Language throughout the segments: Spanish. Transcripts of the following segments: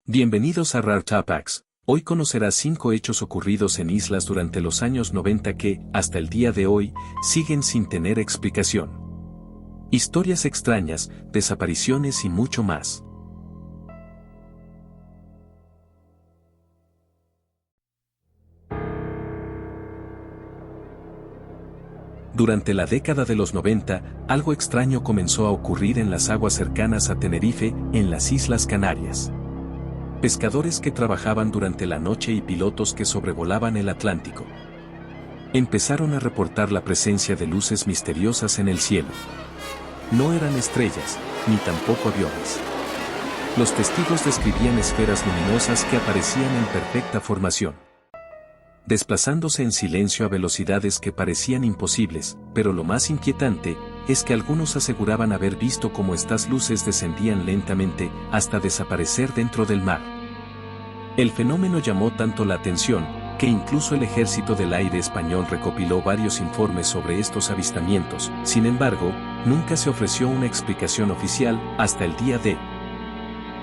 Bienvenidos a Rare Topics. Hoy conocerás 5 hechos ocurridos en islas durante los años 90 que, hasta el día de hoy, siguen sin tener explicación. Historias extrañas, desapariciones y mucho más. Durante la década de los 90, algo extraño comenzó a ocurrir en las aguas cercanas a Tenerife, en las Islas Canarias. Pescadores que trabajaban durante la noche y pilotos que sobrevolaban el Atlántico empezaron a reportar la presencia de luces misteriosas en el cielo. No eran estrellas, ni tampoco aviones. Los testigos describían esferas luminosas que aparecían en perfecta formación, desplazándose en silencio a velocidades que parecían imposibles, pero lo más inquietante es que algunos aseguraban haber visto cómo estas luces descendían lentamente hasta desaparecer dentro del mar. El fenómeno llamó tanto la atención, que incluso el Ejército del Aire español recopiló varios informes sobre estos avistamientos. Sin embargo, nunca se ofreció una explicación oficial hasta el día de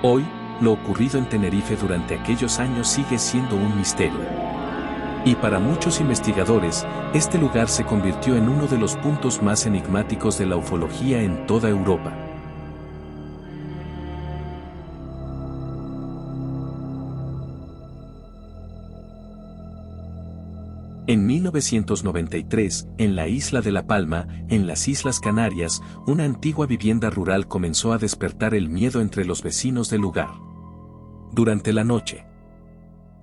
hoy. Lo ocurrido en Tenerife durante aquellos años sigue siendo un misterio. Y para muchos investigadores, este lugar se convirtió en uno de los puntos más enigmáticos de la ufología en toda Europa. En 1993, en la isla de La Palma, en las Islas Canarias, una antigua vivienda rural comenzó a despertar el miedo entre los vecinos del lugar. Durante la noche,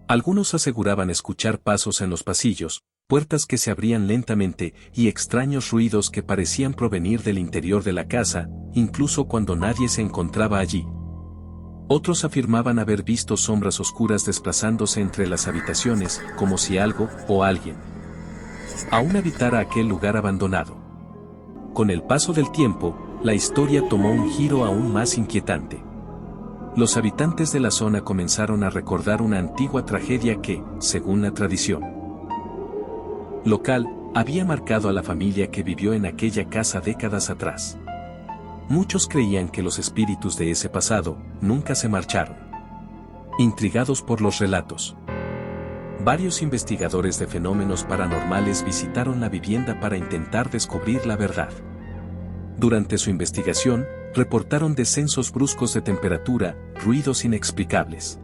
algunos aseguraban escuchar pasos en los pasillos, puertas que se abrían lentamente y extraños ruidos que parecían provenir del interior de la casa, incluso cuando nadie se encontraba allí. Otros afirmaban haber visto sombras oscuras desplazándose entre las habitaciones, como si algo o alguien aún habitara aquel lugar abandonado. Con el paso del tiempo, la historia tomó un giro aún más inquietante. Los habitantes de la zona comenzaron a recordar una antigua tragedia que, según la tradición local, había marcado a la familia que vivió en aquella casa décadas atrás. Muchos creían que los espíritus de ese pasado nunca se marcharon. Intrigados por los relatos, varios investigadores de fenómenos paranormales visitaron la vivienda para intentar descubrir la verdad. Durante su investigación, reportaron descensos bruscos de temperatura, ruidos inexplicables.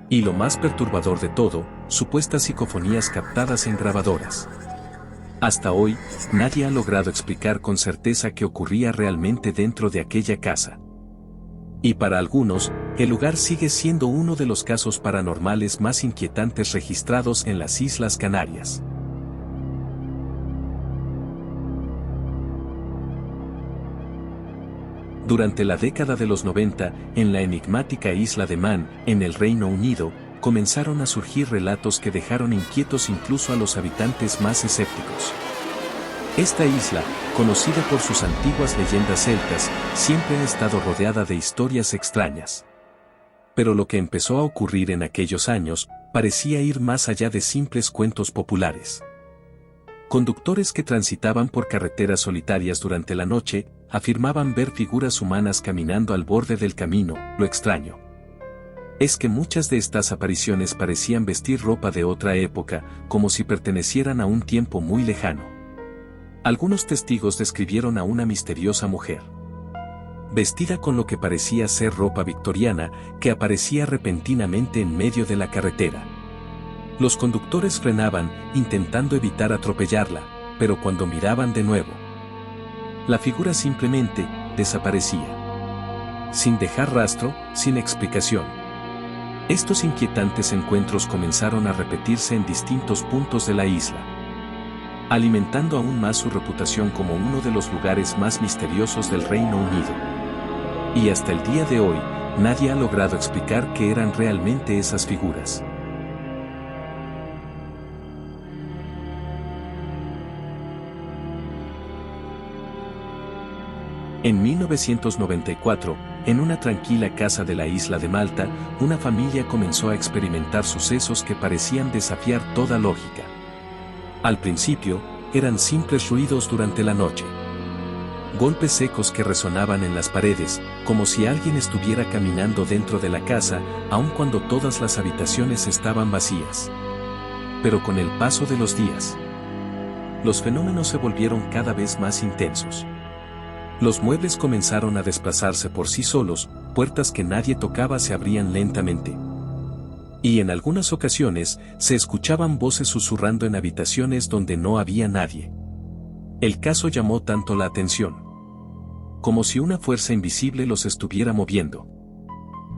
Y lo más perturbador de todo, supuestas psicofonías captadas en grabadoras. Hasta hoy, nadie ha logrado explicar con certeza qué ocurría realmente dentro de aquella casa. Y para algunos, el lugar sigue siendo uno de los casos paranormales más inquietantes registrados en las Islas Canarias. Durante la década de los 90, en la enigmática isla de Man, en el Reino Unido, comenzaron a surgir relatos que dejaron inquietos incluso a los habitantes más escépticos. Esta isla, conocida por sus antiguas leyendas celtas, siempre ha estado rodeada de historias extrañas. Pero lo que empezó a ocurrir en aquellos años, parecía ir más allá de simples cuentos populares. Conductores que transitaban por carreteras solitarias durante la noche, afirmaban ver figuras humanas caminando al borde del camino. Lo extraño es que muchas de estas apariciones parecían vestir ropa de otra época, como si pertenecieran a un tiempo muy lejano. Algunos testigos describieron a una misteriosa mujer, vestida con lo que parecía ser ropa victoriana, que aparecía repentinamente en medio de la carretera. Los conductores frenaban, intentando evitar atropellarla, pero cuando miraban de nuevo, la figura simplemente desaparecía, sin dejar rastro, sin explicación. Estos inquietantes encuentros comenzaron a repetirse en distintos puntos de la isla, alimentando aún más su reputación como uno de los lugares más misteriosos del Reino Unido. Y hasta el día de hoy, nadie ha logrado explicar qué eran realmente esas figuras. En 1994, en una tranquila casa de la isla de Malta, una familia comenzó a experimentar sucesos que parecían desafiar toda lógica. Al principio, eran simples ruidos durante la noche. golpes secos que resonaban en las paredes, como si alguien estuviera caminando dentro de la casa, aun cuando todas las habitaciones estaban vacías. Pero con el paso de los días, los fenómenos se volvieron cada vez más intensos. Los muebles comenzaron a desplazarse por sí solos, puertas que nadie tocaba se abrían lentamente. Y en algunas ocasiones, se escuchaban voces susurrando en habitaciones donde no había nadie. El caso llamó tanto la atención, como si una fuerza invisible los estuviera moviendo.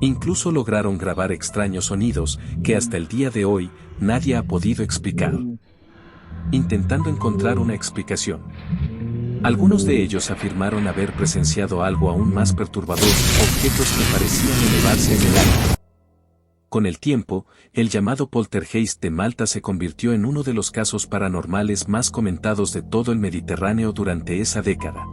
Incluso lograron grabar extraños sonidos que hasta el día de hoy nadie ha podido explicar, intentando encontrar una explicación. Algunos de ellos afirmaron haber presenciado algo aún más perturbador, objetos que parecían elevarse en el aire. Con el tiempo, el llamado poltergeist de Malta se convirtió en uno de los casos paranormales más comentados de todo el Mediterráneo durante esa década.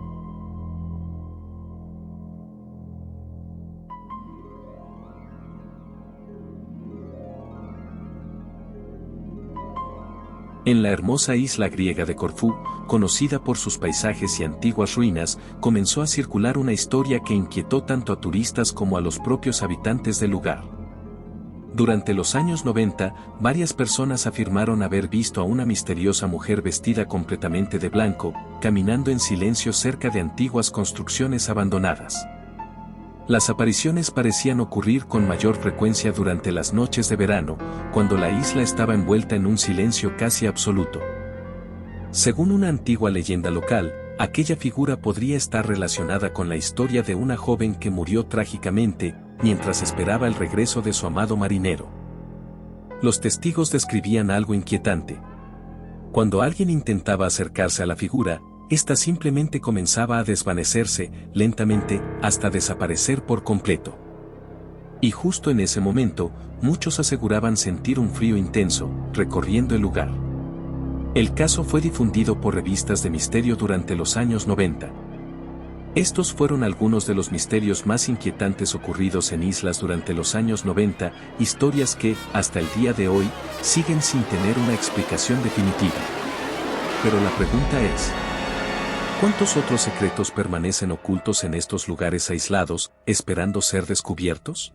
En la hermosa isla griega de Corfú, conocida por sus paisajes y antiguas ruinas, comenzó a circular una historia que inquietó tanto a turistas como a los propios habitantes del lugar. Durante los años 90, varias personas afirmaron haber visto a una misteriosa mujer vestida completamente de blanco, caminando en silencio cerca de antiguas construcciones abandonadas. Las apariciones parecían ocurrir con mayor frecuencia durante las noches de verano, cuando la isla estaba envuelta en un silencio casi absoluto. Según una antigua leyenda local, aquella figura podría estar relacionada con la historia de una joven que murió trágicamente, mientras esperaba el regreso de su amado marinero. Los testigos describían algo inquietante. Cuando alguien intentaba acercarse a la figura, esta simplemente comenzaba a desvanecerse, lentamente, hasta desaparecer por completo. Y justo en ese momento, muchos aseguraban sentir un frío intenso, recorriendo el lugar. El caso fue difundido por revistas de misterio durante los años 90. Estos fueron algunos de los misterios más inquietantes ocurridos en islas durante los años 90, historias que, hasta el día de hoy, siguen sin tener una explicación definitiva. Pero la pregunta es: ¿cuántos otros secretos permanecen ocultos en estos lugares aislados, esperando ser descubiertos?